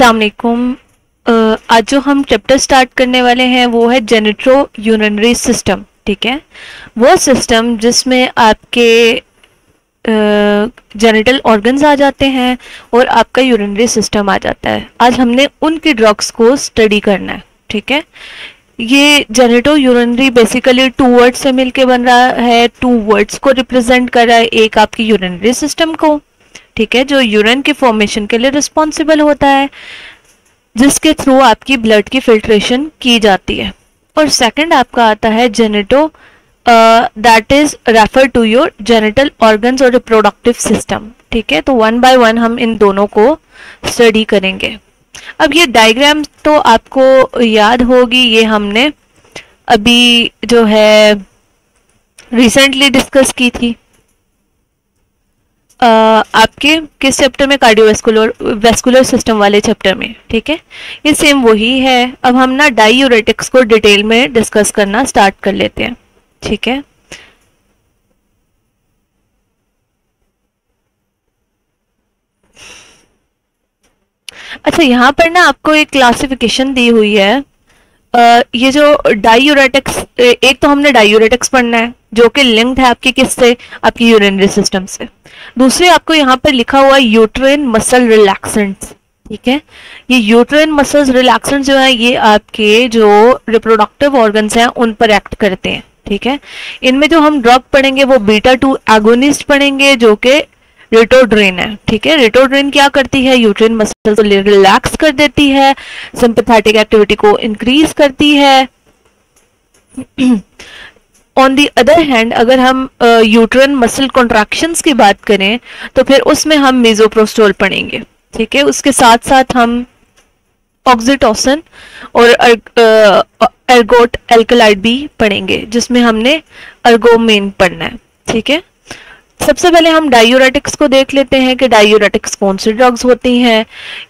अस्सलाम वालेकुम। आज जो हम चैप्टर स्टार्ट करने वाले हैं वो है जेनिटो यूरिनरी सिस्टम। ठीक है, वो सिस्टम जिसमें आपके जेनिटल ऑर्गन्स आ जाते हैं और आपका यूरिनरी सिस्टम आ जाता है। आज हमने उनकी ड्रग्स को स्टडी करना है। ठीक है, ये genito urinary basically two words से मिलके बन रहा है, टू वर्ड्स को रिप्रेजेंट कर रहा है। एक आपकी यूरिनरी सिस्टम को, ठीक है, जो यूरिन की फॉर्मेशन के लिए रिस्पॉन्सिबल होता है, जिसके थ्रू आपकी ब्लड की फिल्ट्रेशन की जाती है। और सेकंड आपका आता है genito, that is refer to your genital organs और रिप्रोडक्टिव सिस्टम। ठीक है, तो वन बाय वन हम इन दोनों को स्टडी करेंगे। अब ये डायग्राम तो आपको याद होगी, ये हमने अभी जो है रिसेंटली डिस्कस की थी आपके किस चैप्टर में, कार्डियोवैस्कुलर सिस्टम वाले चैप्टर में। ठीक है, ये सेम वही है। अब हम ना डाययूरेटिक्स को डिटेल में डिस्कस करना स्टार्ट कर लेते हैं। ठीक है, अच्छा यहाँ पर ना आपको एक क्लासिफिकेशन दी हुई है। ये जो डाययूरेटिक्स, एक तो हमने डाययूरेटिक्स पढ़ना है जो कि लिंक्ड है आपके किससे, आपकी यूरिनरी सिस्टम से। दूसरी आपको यहाँ पर लिखा हुआ है यूट्राइन मसल रिलैक्सेंट्स। ठीक है, ये यूट्राइन मसल्स रिलैक्सेंट्स जो है ये आपके जो रिप्रोडक्टिव ऑर्गन्स हैं उन पर एक्ट करते हैं। ठीक है, इनमें जो हम ड्रग पढ़ेंगे वो बीटा 2 एगोनिस्ट पढ़ेंगे जो कि रिटोड्रिन है। ठीक है, रिटोड्रिन क्या करती है, यूट्राइन मसल को रिलैक्स कर देती है, सिंपैथेटिक एक्टिविटी को इंक्रीज करती है। ऑन दी अदर हैंड अगर हम यूट्राइन मसल कॉन्ट्रैक्शंस की बात करें तो फिर उसमें हम मिसोप्रोस्टोल पढ़ेंगे। ठीक है, उसके साथ साथ हम ऑक्सीटोसिन और एर्गोट एल्कलाइड भी पढ़ेंगे, जिसमें हमने अर्गोमेन पढ़ना है। ठीक है, सबसे पहले हम डाययूरेटिक्स को देख लेते हैं कि डाययूरेटिक्स कौन सी ड्रग्स होती हैं।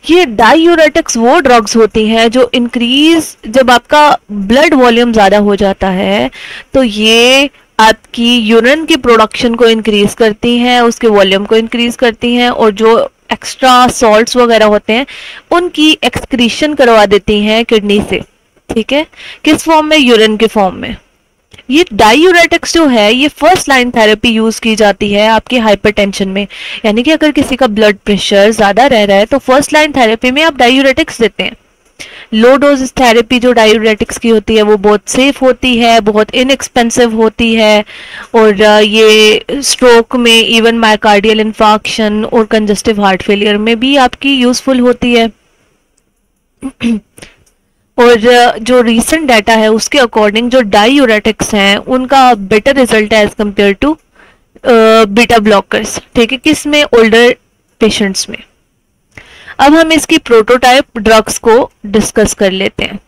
ये डाययूरेटिक्स वो ड्रग्स होती हैं जो इंक्रीज, जब आपका ब्लड वॉल्यूम ज़्यादा हो जाता है तो ये आपकी यूरिन की प्रोडक्शन को इंक्रीज करती हैं, उसके वॉल्यूम को इंक्रीज करती हैं, और जो एक्स्ट्रा सॉल्ट्स वगैरह होते हैं उनकी एक्सक्रीशन करवा देती हैं किडनी से। ठीक है, किस फॉर्म में, यूरिन के फॉर्म में। ये डाययूरेटिक्स जो है ये फर्स्ट लाइन थेरेपी यूज की जाती है आपकी हाइपरटेंशन में, यानी कि अगर किसी का ब्लड प्रेशर ज्यादा रह रहा है तो फर्स्ट लाइन थेरेपी में आप डाययूरेटिक्स देते हैं। लो डोज थेरेपी जो डाययूरेटिक्स की होती है वो बहुत सेफ होती है, बहुत इनएक्सपेंसिव होती है, और ये स्ट्रोक में, इवन मायोकार्डियल इन्फार्क्शन और कंजस्टिव हार्ट फेलियर में भी आपकी यूजफुल होती है। और जो रीसेंट डाटा है उसके अकॉर्डिंग जो डाययूरेटिक्स हैं उनका बेटर रिजल्ट है as compare to beta blockers. ठीक है, किसमें, ओल्डर पेशेंट्स में। अब हम इसकी प्रोटोटाइप ड्रग्स को डिस्कस कर लेते हैं।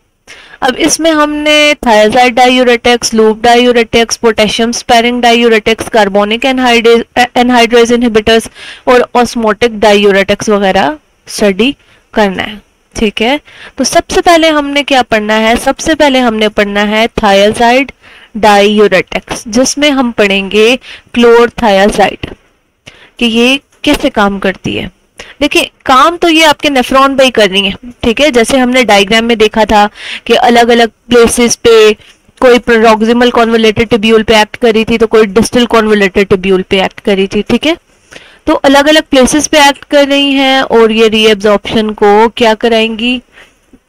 अब इसमें हमने thyroid diuretics, loop diuretics, potassium sparing diuretics, carbonic anhydrase inhibitors और ऑस्मोटिक डाययूरेटिक्स वगैरह स्टडी करना है। ठीक है, तो सबसे पहले हमने क्या पढ़ना है, सबसे पहले हमने पढ़ना है थायराइड डाययूरेटिक्स, जिसमें हम पढ़ेंगे क्लोरथायाजाइड कि ये कैसे काम करती है। देखिए, काम तो ये आपके नेफ्रॉन पे ही कर रही है। ठीक है, जैसे हमने डायग्राम में देखा था कि अलग अलग प्लेसेस पे कोई प्रोक्सिमल कॉन्वोलेटेड ट्यूब्यूल पे एक्ट करी थी तो कोई डिस्टल कॉन्वोलेटेड ट्यूब्यूल पे एक्ट करी थी। ठीक है, तो अलग अलग प्लेसेस पे एक्ट कर रही हैं और ये रीएब्जॉर्प्शन को क्या कराएंगी,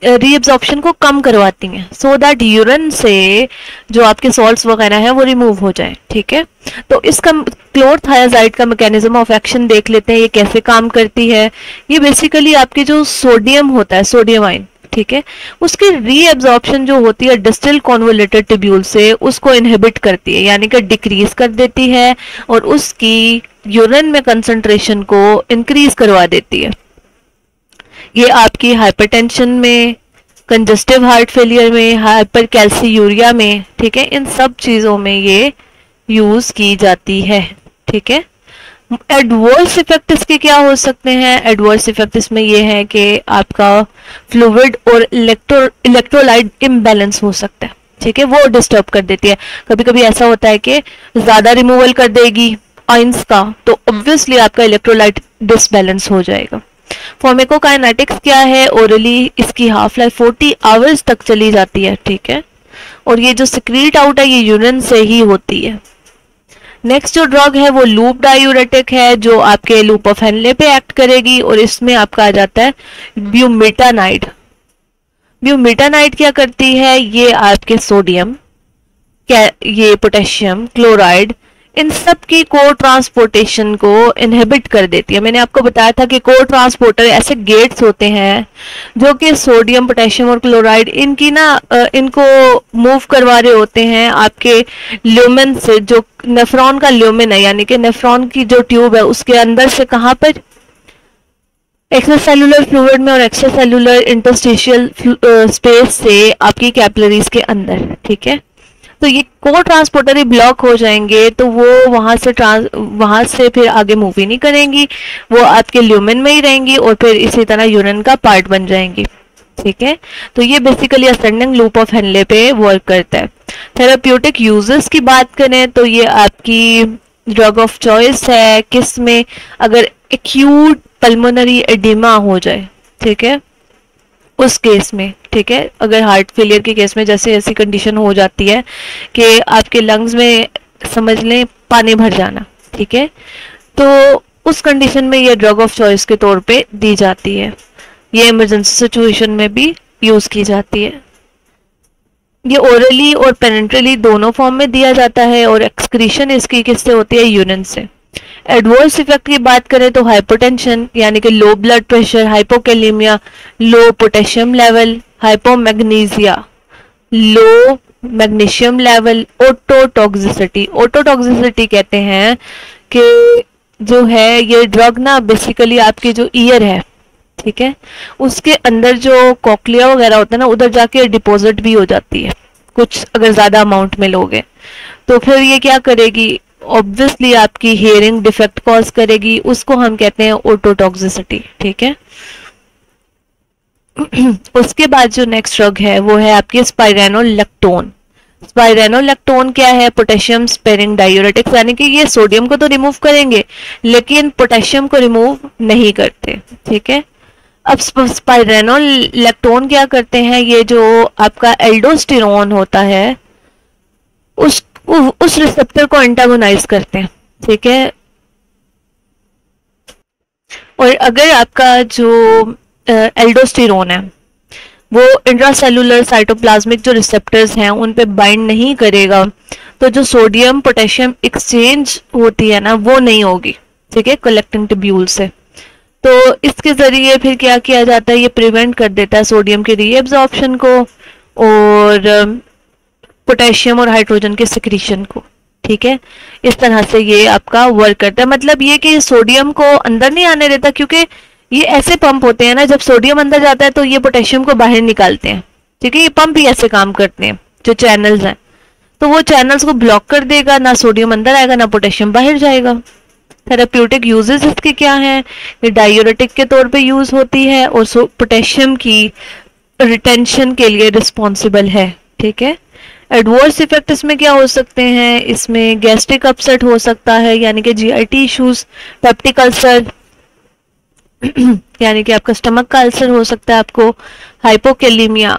रीएब्जॉर्प्शन को कम करवाती हैं, सो दैट यूरिन से जो आपके सॉल्ट्स वगैरह हैं वो रिमूव हो जाए। ठीक है, तो इसका क्लोरथायाजाइड का मैकेनिज्म ऑफ एक्शन देख लेते हैं, ये कैसे काम करती है। ये बेसिकली आपके जो सोडियम होता है, सोडियम आयन, ठीक है, उसकी रीएब्जॉर्प्शन जो होती है डिस्टल कॉन्वोलेटेड ट्यूब्यूल से उसको इनहिबिट करती है, यानी कि डिक्रीज कर देती है और उसकी यूरिन में कंसंट्रेशन को इंक्रीज करवा देती है। ये आपकी हाइपरटेंशन में, कंजस्टिव हार्ट फेलियर में, हाइपरकैल्सीयूरिया में, ठीक है, इन सब चीजों में ये यूज की जाती है। ठीक है, एडवर्स इफेक्ट इसके क्या हो सकते हैं, एडवर्स इफेक्ट इसमें ये है कि आपका फ्लूइड और इलेक्ट्रोलाइट इम्बैलेंस हो सकता है। ठीक है, वो डिस्टर्ब कर देती है। कभी कभी ऐसा होता है कि ज्यादा रिमूवल कर देगी आयंस का, तो ऑब्वियसली आपका इलेक्ट्रोलाइट डिसबैलेंस हो जाएगा। फार्माकोकाइनेटिक्स क्या है, ओरली इसकी हाफ लाइफ 40 आवर्स तक चली जाती है, ठीक है, और ये जो सिक्रीट आउट है ये यूरिन से ही होती है। नेक्स्ट जो ड्रग है वो लूप डायूरेटिक है, जो आपके लूप ऑफ हेनले पे एक्ट करेगी, और इसमें आपका आ जाता है ब्यूमेटानाइड। ब्यूमेटानाइड क्या करती है, ये आपके सोडियम, ये पोटेशियम क्लोराइड, इन सब की को ट्रांसपोर्टेशन को इनहिबिट कर देती है। मैंने आपको बताया था कि को ट्रांसपोर्टर ऐसे गेट्स होते हैं जो कि सोडियम पोटेशियम और क्लोराइड इनकी ना इनको मूव करवा रहे होते हैं आपके ल्यूमेन से, जो नेफ्रॉन का ल्यूमेन है, यानी कि नेफ्रॉन की जो ट्यूब है उसके अंदर से, कहाँ पर, एक्स्ट्रा सेलुलर फ्लूइड में और एक्स्ट्रा सेलुलर इंटरस्टिशियल स्पेस से आपकी कैपिलरीज के अंदर, ठीक है। तो ये को ट्रांसपोर्टर ही ब्लॉक हो जाएंगे तो वो वहां से फिर आगे मूव ही नहीं करेंगी, वो आपके ल्यूमेन में ही रहेंगी और फिर इसी तरह यूरिन का पार्ट बन जाएंगी, ठीक है। तो ये basically ascending loop of Henle पे वर्क करता है। थेराप्यूटिक यूजेस की बात करें तो ये आपकी ड्रग ऑफ चॉइस है किस में, अगर एक्यूट पल्मोनरी एडिमा हो जाए, ठीक है, उस केस में, ठीक है, अगर हार्ट फेलियर के केस में जैसे ऐसी कंडीशन हो जाती है कि आपके लंग्स में समझ लें पानी भर जाना, ठीक है, तो उस कंडीशन में ये ड्रग ऑफ चॉइस के तौर पे दी जाती है। ये इमरजेंसी सिचुएशन में भी यूज की जाती है। ये ओरली और पेरेंट्रली दोनों फॉर्म में दिया जाता है और एक्सक्रीशन इसकी किससे होती है, यूरिन से। एडवर्स इफेक्ट की बात करें तो हाइपोटेंशन यानी कि लो ब्लड प्रेशर, हाइपोकैलेमिया, लो पोटेशियम लेवल, हाइपोमैग्नीसिया, लो मैग्नीशियम लेवल, ओटोटॉक्सिसिटी। ओटोटॉक्सिसिटी कहते हैं कि जो है ये ड्रग ना बेसिकली आपकी जो ईयर है, ठीक है, उसके अंदर जो कॉक्लिया वगैरह होता है ना उधर जाके डिपॉजिट भी हो जाती है कुछ, अगर ज्यादा अमाउंट में लोगे तो फिर ये क्या करेगी, ऑब्वियसली आपकी हियरिंग डिफेक्ट कॉज करेगी, उसको हम कहते हैं ओटोटॉक्सिसिटी, ठीक है। उसके बाद जो नेक्स्ट ड्रग है वो है आपकी स्पाइरेनोलेक्टोन। स्पाइरेनोलेक्टोन क्या है, पोटेशियम स्पेरिंग डायूरेटिक्स, यानी कि ये सोडियम को तो रिमूव करेंगे लेकिन पोटेशियम को रिमूव नहीं करते, ठीक है। अब स्पाइरेनोलेक्टोन क्या करते हैं, ये जो आपका एल्डोस्टेरोन होता है उस रिसेप्टर को एंटागोनाइज करते हैं, ठीक है। और अगर आपका जो एल्डोस्टेरोन है वो इंट्रासेलुलर साइटोप्लाज्मिक जो रिसेप्टर्स हैं उन पे बाइंड नहीं करेगा तो जो सोडियम पोटेशियम एक्सचेंज होती है ना वो नहीं होगी, ठीक है, कलेक्टिंग ट्यूब्यूल से। तो इसके जरिए फिर क्या किया जाता है, ये प्रिवेंट कर देता है सोडियम के रीएब्जॉर्प्शन को और पोटेशियम और हाइड्रोजन के सिक्रीशन को, ठीक है। इस तरह से ये आपका वर्क करता है। मतलब ये कि सोडियम को अंदर नहीं आने देता, क्योंकि ये ऐसे पंप होते हैं ना, जब सोडियम अंदर जाता है तो ये पोटेशियम को बाहर निकालते हैं, ठीक है। ये पंप ही ऐसे काम करते हैं जो चैनल्स हैं, तो वो चैनल्स को ब्लॉक कर देगा, ना सोडियम अंदर आएगा ना पोटेशियम बाहर जाएगा। थेराप्यूटिक यूजेस इसके क्या हैं, ये डायूरेटिक के तौर पे यूज होती है और पोटेशियम की रिटेंशन के लिए रिस्पॉन्सिबल है, ठीक है। एडवर्स इफेक्ट इसमें क्या हो सकते हैं, इसमें गैस्ट्रिक अपसेट हो सकता है यानी कि जीआईटी इश्यूज, पेप्टिक अल्सर यानी कि आपका स्टमक का अल्सर हो सकता है आपको, हाइपोकैलेमिया,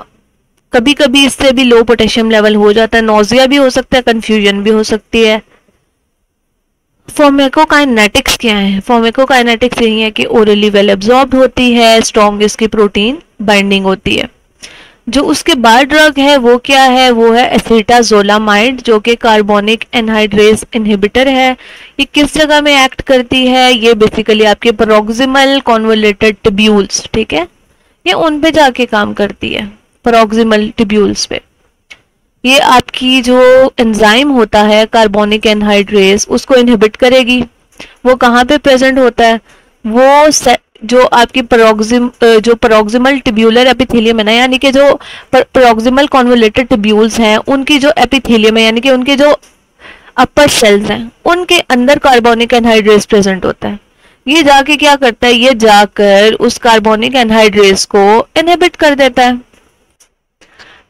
कभी कभी इससे भी लो पोटेशियम लेवल हो जाता है, नोजिया भी हो सकता है, कंफ्यूजन भी हो सकती है। फार्माकोकाइनेटिक्स क्या है, फार्माकोकाइनेटिक्स यही है कि ओरली वेल एब्जॉर्ब्ड होती है, स्ट्रॉन्ग इसकी प्रोटीन बाइंडिंग होती है। जो उसके बाद ड्रग है वो क्या है, वो है एसिटाजोलामाइड, जो कि कार्बोनिक एनहाइड्रेज इनहिबिटर है। ये किस जगह में एक्ट करती है, ये बेसिकली आपके प्रोक्सिमल कॉन्वोलेटेड ट्यूब्यूल्स, ठीक है, ये उन पे जाके काम करती है, प्रोक्सिमल ट्यूब्यूल्स पे। ये आपकी जो एंजाइम होता है कार्बोनिक एनहाइड्रेज उसको इनहिबिट करेगी। वो कहाँ पे प्रेजेंट होता है, वो जो आपकी प्रोक्सिमल ट्यूब्यूलर एपिथेलियम है ना, यानी कि जो प्रोक्सिमल कॉन्वोलेटेड ट्यूब्यूल्स हैं उनकी जो एपिथेलियम है यानी कि उनके जो अपर सेल्स हैं उनके अंदर कार्बोनिक एनहाइड्रेज प्रेजेंट होता है। ये जाके क्या करता है, ये जाकर उस कार्बोनिक एनहाइड्रेज को इनहिबिट कर देता है।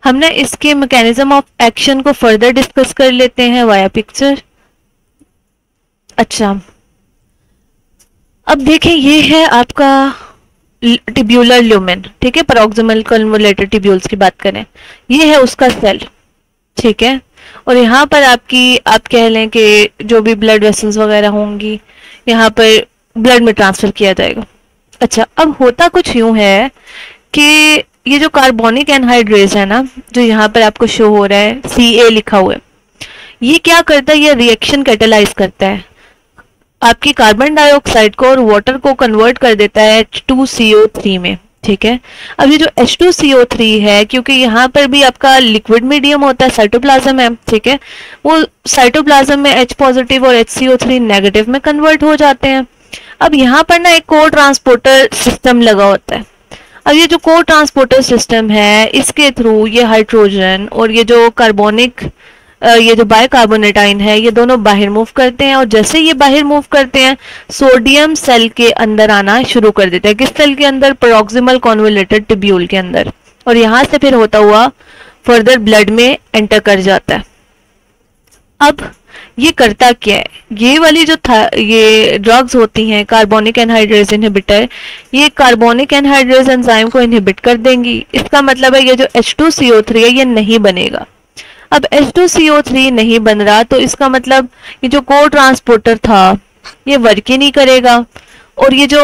हमने इसके मैकेनिज्म ऑफ एक्शन को फर्दर डिस्कस कर लेते हैं वाया पिक्चर। अच्छा, अब देखें ये है आपका टिब्यूलर ल्यूमेन, ठीक है, पैरोक्सिमल कन्वोलेटेड टिब्यूल्स की बात करें, ये है उसका सेल, ठीक है। और यहाँ पर आपकी आप कह लें कि जो भी ब्लड वेसल्स वगैरह होंगी यहाँ पर ब्लड में ट्रांसफर किया जाएगा। अच्छा, अब होता कुछ यूं है कि ये जो कार्बोनिक एनहाइड्रेज है ना, जो यहाँ पर आपको शो हो रहा है Ca लिखा हुआ है, ये क्या करता है, ये रिएक्शन कैटेलाइज करता है, आपकी कार्बन डाइऑक्साइड को और वाटर को कन्वर्ट कर देता है H2CO3 में, ठीक है। अब ये जो H2CO3 है, क्योंकि यहाँ पर भी आपका लिक्विड मीडियम होता है, साइटोप्लाज्म है, ठीक है, वो साइटोप्लाज्म में H पॉजिटिव और HCO3 नेगेटिव में कन्वर्ट हो जाते हैं। अब यहाँ पर ना एक को ट्रांसपोर्टर सिस्टम लगा होता है। अब ये जो को ट्रांसपोर्टर सिस्टम है, इसके थ्रू ये हाइड्रोजन और ये जो कार्बोनिक ये जो बाइकार्बोनेटाइन है, ये दोनों बाहर मूव करते हैं, और जैसे ये बाहर मूव करते हैं सोडियम सेल के अंदर आना शुरू कर देता है। किस सेल के अंदर? पैरोक्सिमल कन्वोलेटेड टिब्यूल के अंदर, और यहाँ से फिर होता हुआ फर्दर ब्लड में एंटर कर जाता है। अब ये करता क्या है, ये वाली जो ये ड्रग्स होती हैं कार्बोनिक एनहाइड्रेज इनहिबिटर, ये कार्बोनिक एनहाइड्रेज एंजाइम को इनहिबिट कर देंगी। इसका मतलब है ये जो H2CO3 है ये नहीं बनेगा। अब H2CO3 नहीं बन रहा तो इसका मतलब ये जो को ट्रांसपोर्टर था ये वर्क ही नहीं करेगा, और ये जो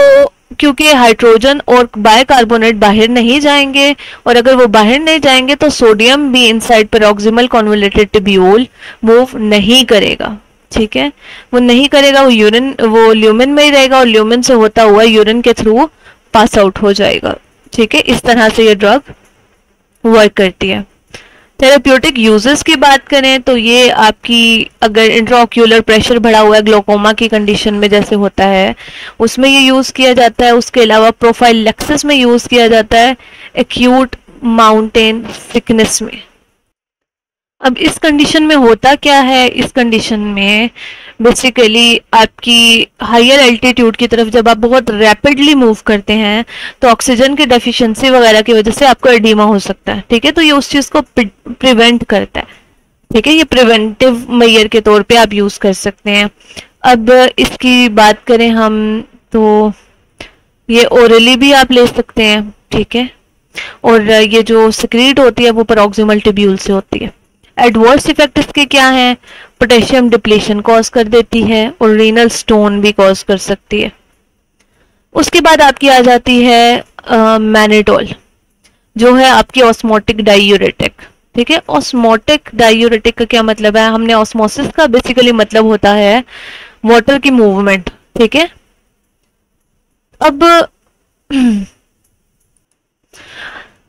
क्योंकि हाइड्रोजन और बाइकार्बोनेट बाहर नहीं जाएंगे, और अगर वो बाहर नहीं जाएंगे तो सोडियम भी inside paroxysmal convoluted tubule move नहीं करेगा, ठीक है, वो नहीं करेगा, वो ल्यूमेन में ही रहेगा, और ल्यूमेन से होता हुआ यूरिन के थ्रू पास आउट हो जाएगा, ठीक है। इस तरह से ये ड्रग वर्क करती है। थेरेप्यूटिक यूजेस की बात करें तो ये आपकी अगर इंट्राओक्यूलर प्रेशर बढ़ा हुआ है ग्लोकोमा की कंडीशन में जैसे होता है उसमें ये यूज किया जाता है। उसके अलावा प्रोफाइलैक्सिस में यूज किया जाता है, एक्यूट माउंटेन सिकनेस में। अब इस कंडीशन में होता क्या है, इस कंडीशन में बेसिकली आपकी हायर एल्टीट्यूड की तरफ जब आप बहुत रैपिडली मूव करते हैं तो ऑक्सीजन की डेफिशिएंसी वगैरह की वजह से आपको एडीमा हो सकता है, ठीक है, तो ये उस चीज को प्रिवेंट करता है, ठीक है, ये प्रिवेंटिव मेजर के तौर पे आप यूज कर सकते हैं। अब इसकी बात करें हम तो ये ओरली भी आप ले सकते हैं, ठीक है, और ये जो सिक्रीट होती है वो पैरोक्सिमल ट्यूब्यूल से होती है। एडवर्स इफेक्ट इसके क्या हैं, पोटेशियम डिप्लीशन कॉज कर देती है और रीनल स्टोन भी कॉज कर सकती है। उसके बाद आपकी आ जाती है मैनिटोल, जो है आपकी ऑस्मोटिक डाइयूरेटिक, ठीक है। ऑस्मोटिक डाइयूरेटिक का क्या मतलब है, हमने ऑस्मोसिस का बेसिकली मतलब होता है वाटर की मूवमेंट, ठीक है।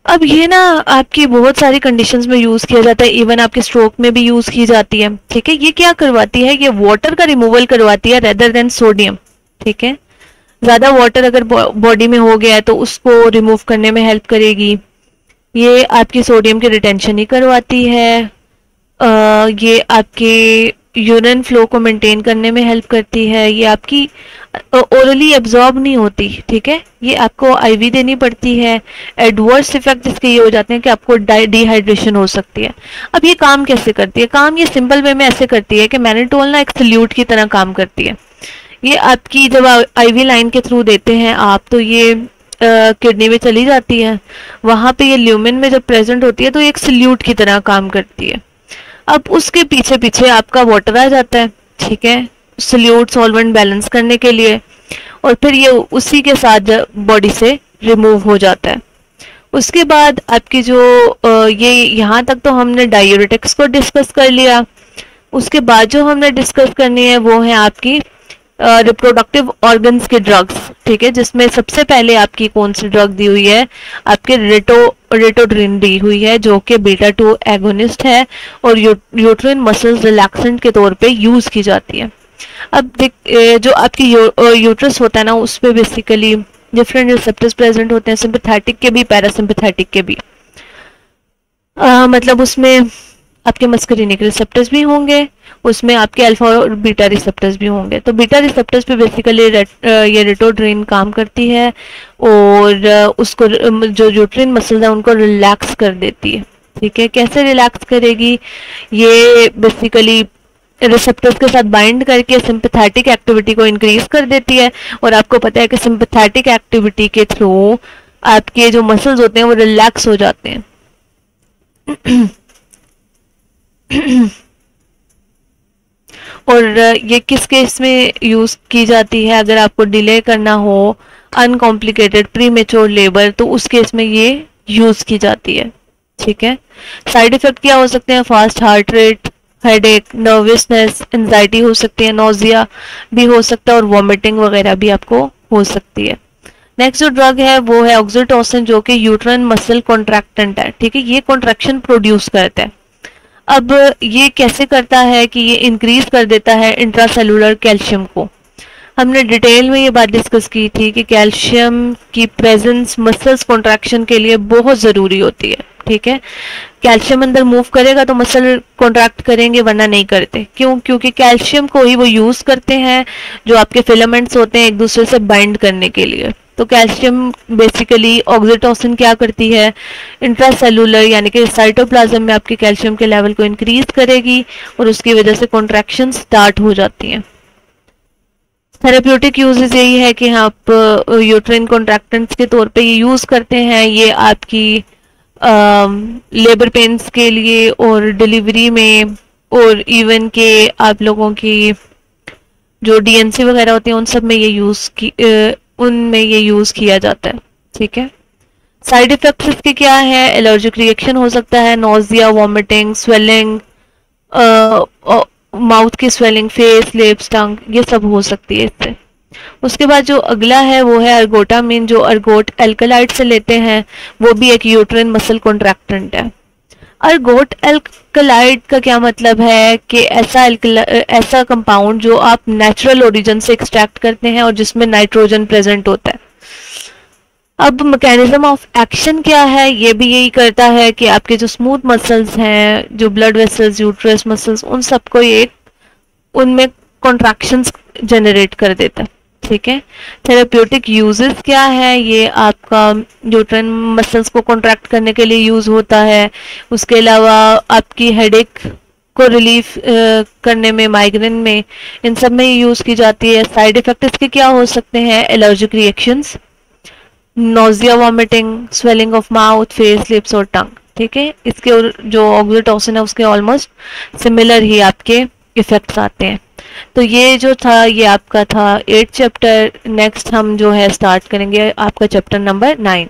अब ये ना आपकी बहुत सारी कंडीशंस में यूज किया जाता है, इवन आपके स्ट्रोक में भी यूज की जाती है, ठीक है। ये क्या करवाती है, ये वाटर का रिमूवल करवाती है रेदर देन सोडियम, ठीक है। ज्यादा वाटर अगर बॉडी में हो गया है तो उसको रिमूव करने में हेल्प करेगी। ये आपकी सोडियम की रिटेंशन ही करवाती है। ये आपके यूरिन फ्लो को मेंटेन करने में हेल्प करती है। ये आपकी ओरली एब्जॉर्ब नहीं होती, ठीक है, ये आपको आईवी देनी पड़ती है। एडवर्स इफेक्ट इसके ये हो जाते हैं कि आपको डिहाइड्रेशन हो सकती है। अब ये काम कैसे करती है, काम ये सिंपल वे में ऐसे करती है कि मैनिटोल ना एक सल्यूट की तरह काम करती है। ये आपकी जब आईवी लाइन के थ्रू देते हैं आप तो ये किडनी में चली जाती है, वहां पे ये ल्यूमेन में जब प्रेजेंट होती है तो ये एक सल्यूट की तरह काम करती है। अब उसके पीछे पीछे आपका वाटर आ जाता है, ठीक है, सल्यूट सॉल्वेंट बैलेंस करने के लिए, और फिर ये उसी के साथ बॉडी से रिमूव हो जाता है। उसके बाद आपकी जो ये यहाँ तक तो हमने डायूरेटिक्स को डिस्कस कर लिया। उसके बाद जो हमने डिस्कस करनी है वो है आपकी रिप्रोडक्टिव ऑर्गन्स के ड्रग्स, ठीक है, जिसमें सबसे पहले आपकी कौन सी ड्रग दी हुई है, आपके रेटोड्रिन दी हुई है, जो कि बीटा 2 एगोनिस्ट है और यूट्रिन मसल्स रिलैक्सेंट के तौर पे यूज की जाती है। अब जो आपकी यूट्रस होता है ना उस पे बेसिकली डिफरेंट रिसेप्टर्स प्रेजेंट होते हैं, सिंपैथेटिक के भी पैरासिम्पैथेटिक के भी। मतलब उसमें आपके मस्करीनिक रिसेप्टर्स भी होंगे, उसमें आपके अल्फा और बीटा रिसेप्टर्स भी होंगे। तो बीटा रिसेप्टर्स पे बेसिकली ये रेटोड्रिन काम करती है और उसको जो यूट्रिन मसल्स है उनको रिलैक्स कर देती है, ठीक है। कैसे रिलैक्स करेगी, ये बेसिकली रिसेप्टर्स के साथ बाइंड करके सिंपैथेटिक एक्टिविटी को इंक्रीज कर देती है। और आपको पता है कि सिंपैथेटिक एक्टिविटी के थ्रू आपके जो मसल्स होते हैं वो रिलैक्स हो जाते हैं। और ये किस केस में यूज की जाती है? अगर आपको डिले करना हो अनकॉम्प्लिकेटेड प्रीमेच्योर लेबर, तो उस केस में ये यूज की जाती है। ठीक है। साइड इफेक्ट क्या हो सकते हैं? Fast heart rate, headache, nervousness, anxiety हो सकती है, नोजिया भी हो सकता है और वॉमिटिंग वगैरह भी आपको हो सकती है। नेक्स्ट जो ड्रग है वो है ऑक्सीटोसिन, जो कि यूट्राइन मसल कॉन्ट्रैक्टेंट है। ठीक है, ये कॉन्ट्रैक्शन प्रोड्यूस करता है। अब ये कैसे करता है कि ये इंक्रीज कर देता है इंट्रासेलुलर कैल्शियम को। हमने डिटेल में ये बात डिस्कस की थी कि कैल्शियम की प्रेजेंस मसल्स कॉन्ट्रैक्शन के लिए बहुत ज़रूरी होती है। ठीक है, कैल्शियम अंदर मूव करेगा तो मसल कॉन्ट्रैक्ट करेंगे, वरना नहीं करते। क्यों? क्योंकि कैल्शियम को ही वो यूज़ करते हैं जो आपके फिलामेंट्स होते हैं एक दूसरे से बाइंड करने के लिए। तो कैल्शियम बेसिकली ऑक्सीटोसिन क्या करती है, इंट्रासेलुलर यानी कि साइटोप्लाज्म में आपके कैल्शियम के लेवल को इंक्रीज करेगी और उसकी वजह से कॉन्ट्रैक्शन स्टार्ट हो जाती हैं। थेरेप्यूटिक यूजेस यही है कि आप यूट्राइन कॉन्ट्रैक्टेंट्स के तौर पे ये यूज़ करते हैं। ये आपकी लेबर पेन्स के लिए और डिलीवरी में और इवन के आप लोगों की जो डीएनसी वगैरह होती है उन सब में ये उनमें ये यूज़ किया जाता है। ठीक है। साइड इफेक्ट्स इसके क्या है? एलर्जिक रिएक्शन हो सकता है, नोजिया, वॉमिटिंग, स्वेलिंग, माउथ की स्वेलिंग, फेस, लिप्स, टंग, ये सब हो सकती है इससे। उसके बाद जो अगला है वो है अर्गोटामिन, जो अर्गोट एल्कलाइड से लेते हैं, वो भी एक यूट्राइन मसल कॉन्ट्रैक्टेंट है। अर्गोट एल्कलाइड का क्या मतलब है कि ऐसा कंपाउंड जो आप नेचुरल ओरिजिन से एक्सट्रैक्ट करते हैं और जिसमें नाइट्रोजन प्रेजेंट होता है। अब मैकेनिज्म ऑफ एक्शन क्या है? ये भी यही करता है कि आपके जो स्मूथ मसल्स हैं, जो ब्लड वेसल्स, यूट्रस मसल्स, उन सबको ये उनमें कॉन्ट्रैक्शंस जनरेट कर देता है। ठीक है। थेरेप्यूटिक यूजेस क्या है? ये आपका यूट्राइन मसल्स को कॉन्ट्रैक्ट करने के लिए यूज होता है। उसके अलावा आपकी हेडेक को रिलीफ करने में, माइग्रेन में, इन सब में यूज की जाती है। साइड इफेक्ट इसके क्या हो सकते हैं? Allergic reactions, nausea, vomiting, swelling of mouth, face, lips और टंग। ठीक है, इसके जो ऑक्सीटोसिन है उसके ऑलमोस्ट सिमिलर ही आपके इफेक्ट्स आते हैं। तो ये जो था ये आपका था 8th चैप्टर। नेक्स्ट हम जो है स्टार्ट करेंगे आपका चैप्टर नंबर 9।